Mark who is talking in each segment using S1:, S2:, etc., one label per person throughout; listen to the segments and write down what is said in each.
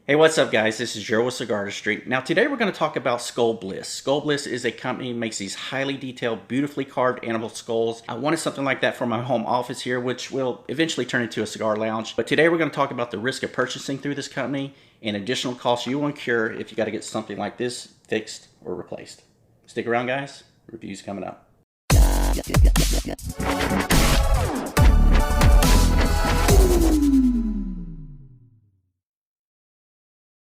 S1: Hey, what's up guys? This is Joe with Cigar Industry. Now today we're going to talk about Skull Bliss. Skull Bliss is a company that makes these highly detailed, beautifully carved animal skulls. I wanted something like that for my home office here, which will eventually turn into a cigar lounge. But today we're going to talk about the risk of purchasing through this company and additional costs you will incur if you got to get something like this fixed or replaced. Stick around guys, reviews coming up.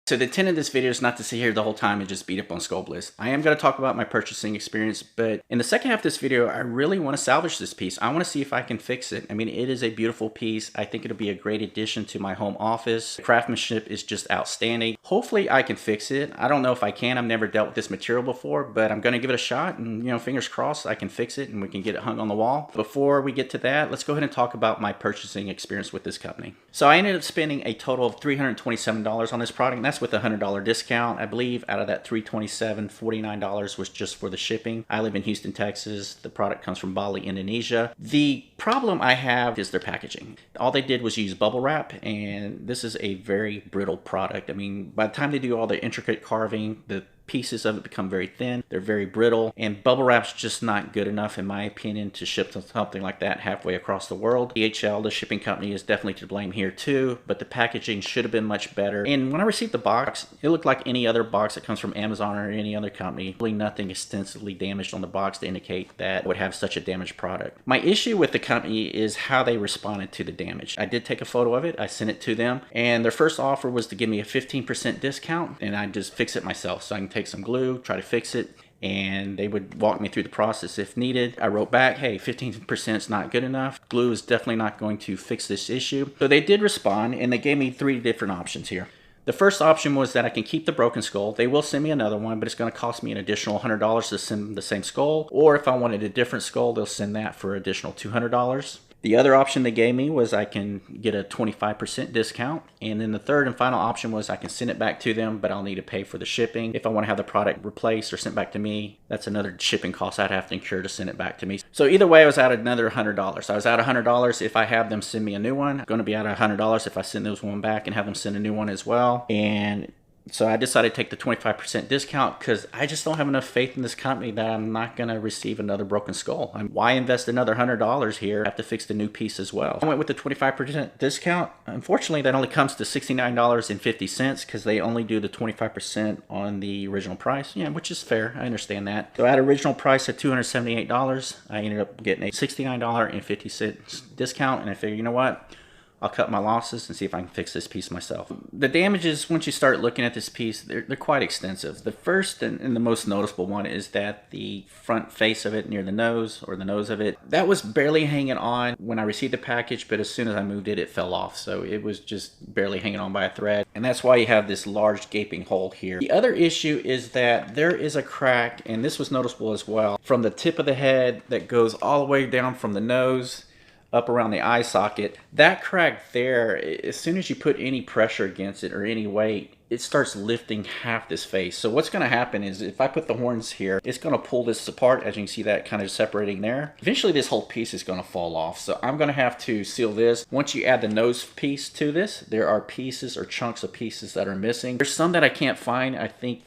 S1: So the intent of this video is not to sit here the whole time and just beat up on Skull Bliss. I am going to talk about my purchasing experience, but in the second half of this video, I really want to salvage this piece. I want to see if I can fix it. I mean, it is a beautiful piece. I think it'll be a great addition to my home office. The craftsmanship is just outstanding. Hopefully I can fix it. I don't know if I can. I've never dealt with this material before, but I'm going to give it a shot and, fingers crossed I can fix it and we can get it hung on the wall. Before we get to that, let's go ahead and talk about my purchasing experience with this company. So I ended up spending a total of $327 on this product, and that's with a $100 discount. I believe out of that $327, $49 was just for the shipping. I live in Houston, Texas. The product comes from Bali, Indonesia. The problem I have is their packaging. All they did was use bubble wrap, and this is a very brittle product. I mean, by the time they do all the intricate carving, the pieces of it become very thin, they're very brittle, and bubble wrap's just not good enough in my opinion to ship something like that halfway across the world. DHL, the shipping company, is definitely to blame here too, but the packaging should have been much better. And when I received the box, it looked like any other box that comes from Amazon or any other company. Really nothing extensively damaged on the box to indicate that it would have such a damaged product. My issue with the company is how they responded to the damage. I did take a photo of it, I sent it to them, and their first offer was to give me a 15% discount, and I just fix it myself. So I can take some glue, try to fix it, and they would walk me through the process if needed. I wrote back, hey, 15% is not good enough. Glue is definitely not going to fix this issue. So they did respond, and they gave me 3 different options here. The first option was that I can keep the broken skull. They will send me another one, but it's going to cost me an additional $100 to send the same skull. Or if I wanted a different skull, they'll send that for additional $200. The other option they gave me was I can get a 25% discount. And then the third and final option was I can send it back to them, but I'll need to pay for the shipping. If I want to have the product replaced or sent back to me, that's another shipping cost I'd have to incur to send it back to me. So either way, I was out another $100. I was out $100 if I have them send me a new one. I'm going to be out $100 if I send those one back and have them send a new one as well. And so I decided to take the 25% discount because I just don't have enough faith in this company that I'm not going to receive another broken skull. Why invest another $100 here? I have to fix the new piece as well. I went with the 25% discount. Unfortunately, that only comes to $69.50 because they only do the 25% on the original price. Yeah, which is fair. I understand that. So at original price of $278, I ended up getting a $69.50 discount, and I figured, you know what? I'll cut my losses and see if I can fix this piece myself. The damages, once you start looking at this piece, they're quite extensive. The first and the most noticeable one is that the front face of it near the nose, or the nose of it, that was barely hanging on when I received the package, but as soon as I moved it, it fell off. So it was just barely hanging on by a thread. And that's why you have this large gaping hole here. The other issue is that there is a crack, and this was noticeable as well, from the tip of the head that goes all the way down from the nose up around the eye socket. That crack there, as soon as you put any pressure against it or any weight, it starts lifting half this face. So what's going to happen is if I put the horns here, it's going to pull this apart, as you can see that kind of separating there. Eventually this whole piece is going to fall off. So I'm going to have to seal this. Once you add the nose piece to this, there are pieces or chunks of pieces that are missing. There's some that I can't find. I think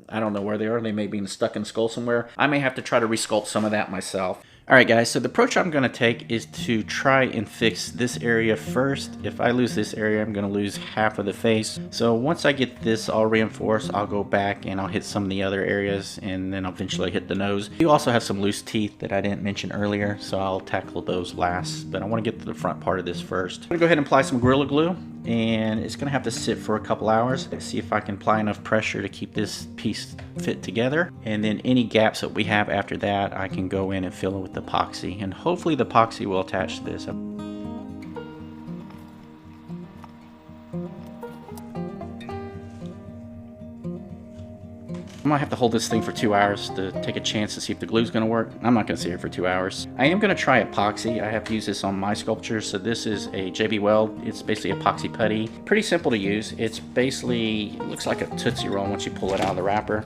S1: I don't know where they are. They may be stuck in the skull somewhere. I may have to try to resculpt some of that myself. Alright guys, so the approach I'm going to take is to try and fix this area first. If I lose this area, I'm going to lose half of the face. So once I get this all reinforced, I'll go back and I'll hit some of the other areas, and then I'll eventually hit the nose. You also have some loose teeth that I didn't mention earlier, so I'll tackle those last. But I want to get to the front part of this first. I'm going to go ahead and apply some Gorilla Glue, and it's going to have to sit for a couple hours. Let's see if I can apply enough pressure to keep this piece fit together. And then any gaps that we have after that, I can go in and fill in with the epoxy, and hopefully the epoxy will attach to this. I'm gonna have to hold this thing for 2 hours to take a chance to see if the glue's gonna work. I'm not gonna sit here for 2 hours. I am gonna try epoxy. I have used this on my sculptures. So this is a JB Weld. It's basically epoxy putty. Pretty simple to use. It's basically, it looks like a Tootsie Roll once you pull it out of the wrapper.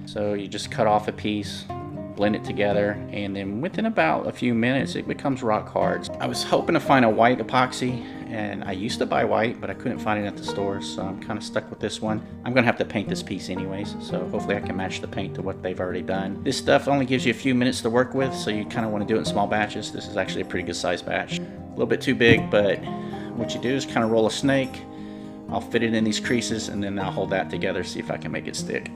S1: So you just cut off a piece, blend it together, and then within about a few minutes it becomes rock hard. I was hoping to find a white epoxy. and I used to buy white, but I couldn't find it at the stores, so I'm kind of stuck with this one. I'm gonna have to paint this piece anyways, so hopefully I can match the paint to what they've already done. This stuff only gives you a few minutes to work with, so you kind of want to do it in small batches. This is actually a pretty good size batch. A little bit too big, but what you do is kind of roll a snake. I'll fit it in these creases, and then I'll hold that together, see if I can make it stick.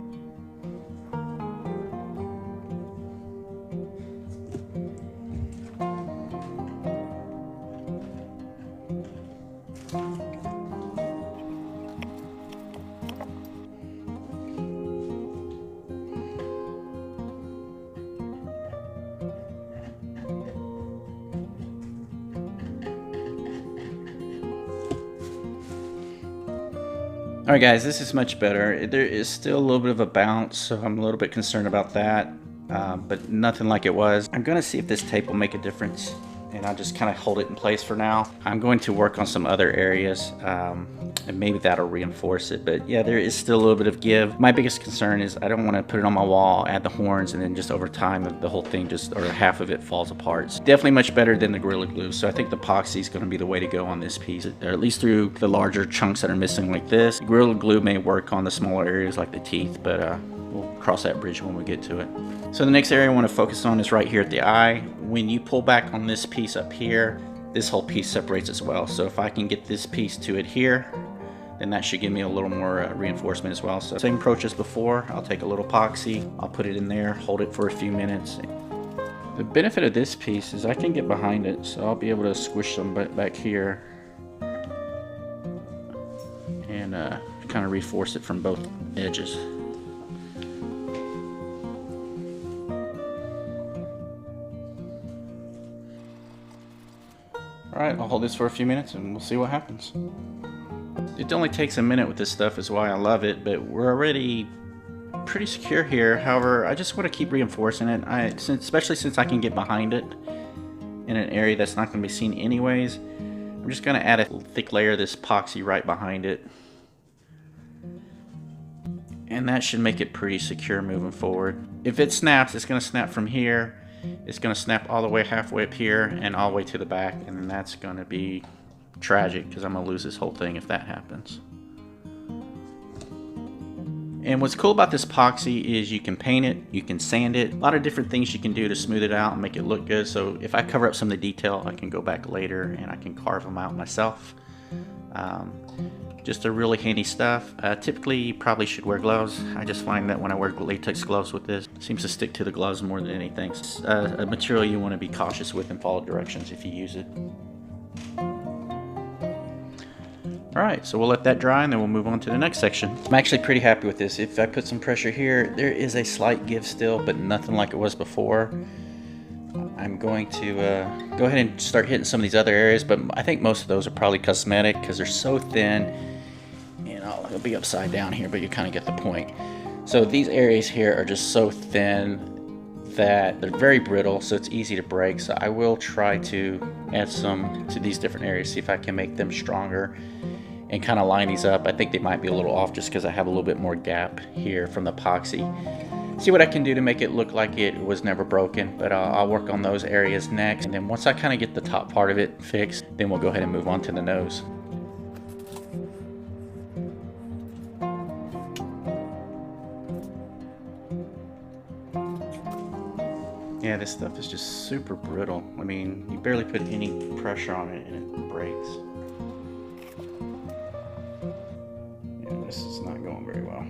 S1: Alright guys, this is much better. There is still a little bit of a bounce, so I'm a little bit concerned about that, but nothing like it was. I'm going to see if this tape will make a difference, and I'll just kind of hold it in place for now. I'm going to work on some other areas, and maybe that'll reinforce it, but yeah, there is still a little bit of give. My biggest concern is I don't want to put it on my wall, add the horns, and then just over time the whole thing just, or half of it falls apart. It's definitely much better than the Gorilla Glue, so I think the epoxy is going to be the way to go on this piece, or at least through the larger chunks that are missing like this. Gorilla Glue may work on the smaller areas like the teeth, but we'll cross that bridge when we get to it. So the next area I want to focus on is right here at the eye. When you pull back on this piece up here, this whole piece separates as well. So if I can get this piece to adhere, then that should give me a little more reinforcement as well. So same approach as before. I'll take a little epoxy, I'll put it in there, hold it for a few minutes. The benefit of this piece is I can get behind it, so I'll be able to squish some back here and kind of reinforce it from both edges. Alright, I'll hold this for a few minutes and we'll see what happens. It only takes a minute with this stuff is why I love it, but we're already pretty secure here. However, I just want to keep reinforcing it, especially since I can get behind it in an area that's not going to be seen anyways. I'm just going to add a thick layer of this epoxy right behind it. And that should make it pretty secure moving forward. If it snaps, it's going to snap from here. It's going to snap all the way halfway up here and all the way to the back, and then that's going to be tragic because I'm going to lose this whole thing if that happens. And what's cool about this epoxy is you can paint it, you can sand it, a lot of different things you can do to smooth it out and make it look good. So if I cover up some of the detail, I can go back later and I can carve them out myself. Just a really handy stuff. Typically you probably should wear gloves. I just find that when I wear latex gloves with this, it seems to stick to the gloves more than anything. It's a material you want to be cautious with and follow directions if you use it. Alright, so we'll let that dry and then we'll move on to the next section. I'm actually pretty happy with this. If I put some pressure here, there is a slight give still, but nothing like it was before. I'm going to go ahead and start hitting some of these other areas, but I think most of those are probably cosmetic because they're so thin. And it'll be upside down here, but you kind of get the point. So these areas here are just so thin that they're very brittle, so it's easy to break. So I will try to add some to these different areas, see if I can make them stronger and kind of line these up. I think they might be a little off just because I have a little bit more gap here from the epoxy. See what I can do to make it look like it was never broken, but I'll work on those areas next. And then once I kind of get the top part of it fixed, then we'll go ahead and move on to the nose. Yeah, this stuff is just super brittle. I mean, you barely put any pressure on it and it breaks. Yeah, this is not going very well.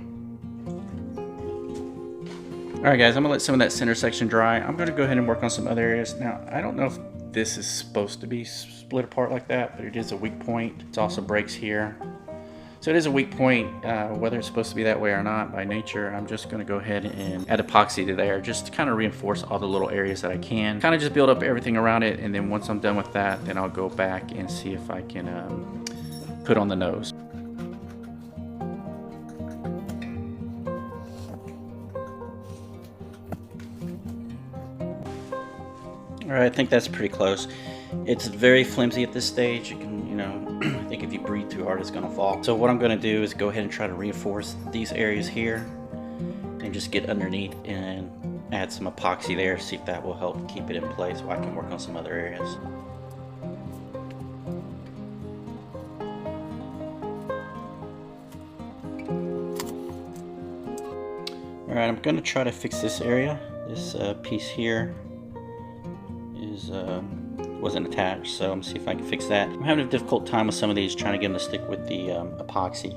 S1: Alright guys, I'm going to let some of that center section dry. I'm going to go ahead and work on some other areas. Now, I don't know if this is supposed to be split apart like that, but it is a weak point. It also breaks here. So it is a weak point, whether it's supposed to be that way or not by nature. I'm just going to go ahead and add epoxy to there just to kind of reinforce all the little areas that I can. Kind of just build up everything around it, and then once I'm done with that, then I'll go back and see if I can put on the nose. Alright, I think that's pretty close. It's very flimsy at this stage. You can, I think if you breathe too hard, it's going to fall. So what I'm going to do is go ahead and try to reinforce these areas here and just get underneath and add some epoxy there, see if that will help keep it in place while I can work on some other areas. Alright, I'm going to try to fix this area. This piece here is wasn't attached, so I'm going to see if I can fix that. I'm having a difficult time with some of these, trying to get them to stick with the epoxy.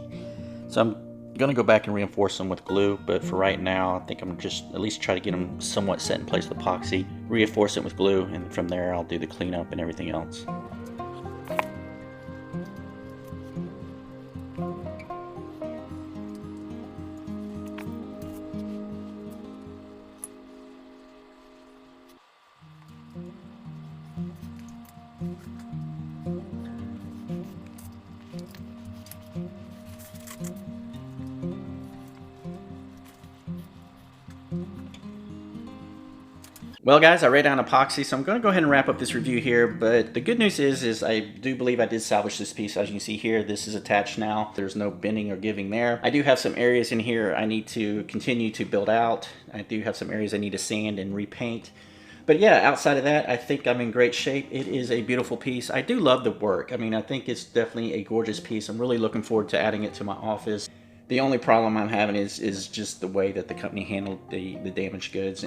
S1: So I'm going to go back and reinforce them with glue, but for right now, I think I'm just at least try to get them somewhat set in place with epoxy, reinforce it with glue, and from there I'll do the cleanup and everything else. Well guys, I laid down epoxy, so I'm going to go ahead and wrap up this review here, but the good news is I do believe I did salvage this piece. As you can see here, this is attached now. There's no bending or giving there. I do have some areas in here I need to continue to build out. I do have some areas I need to sand and repaint. But yeah, outside of that, I think I'm in great shape. It is a beautiful piece. I do love the work. I mean, I think it's definitely a gorgeous piece. I'm really looking forward to adding it to my office. The only problem I'm having is just the way that the company handled the damaged goods.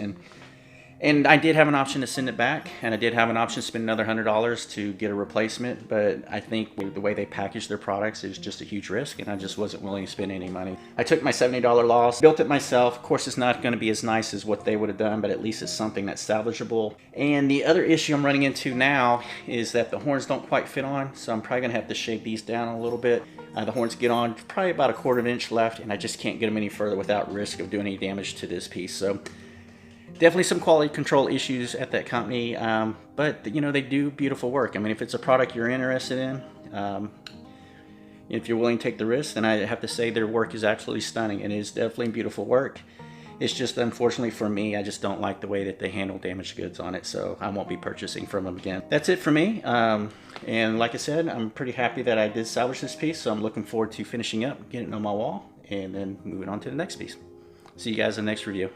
S1: And I did have an option to send it back, and I did have an option to spend another $100 to get a replacement, but I think the way they package their products is just a huge risk, and I just wasn't willing to spend any money. I took my $70 loss, built it myself. Of course, it's not going to be as nice as what they would have done, but at least it's something that's salvageable. And the other issue I'm running into now is that the horns don't quite fit on, so I'm probably going to have to shave these down a little bit. The horns get on probably about a quarter of an inch left, and I just can't get them any further without risk of doing any damage to this piece. So definitely some quality control issues at that company, but you know, they do beautiful work. I mean, if it's a product you're interested in, if you're willing to take the risk, then I have to say their work is absolutely stunning, and it is definitely beautiful work. It's just, unfortunately for me, I just don't like the way that they handle damaged goods on it, so I won't be purchasing from them again. That's it for me, and like I said, I'm pretty happy that I did salvage this piece, so I'm looking forward to finishing up, getting it on my wall, and then moving on to the next piece. See you guys in the next review.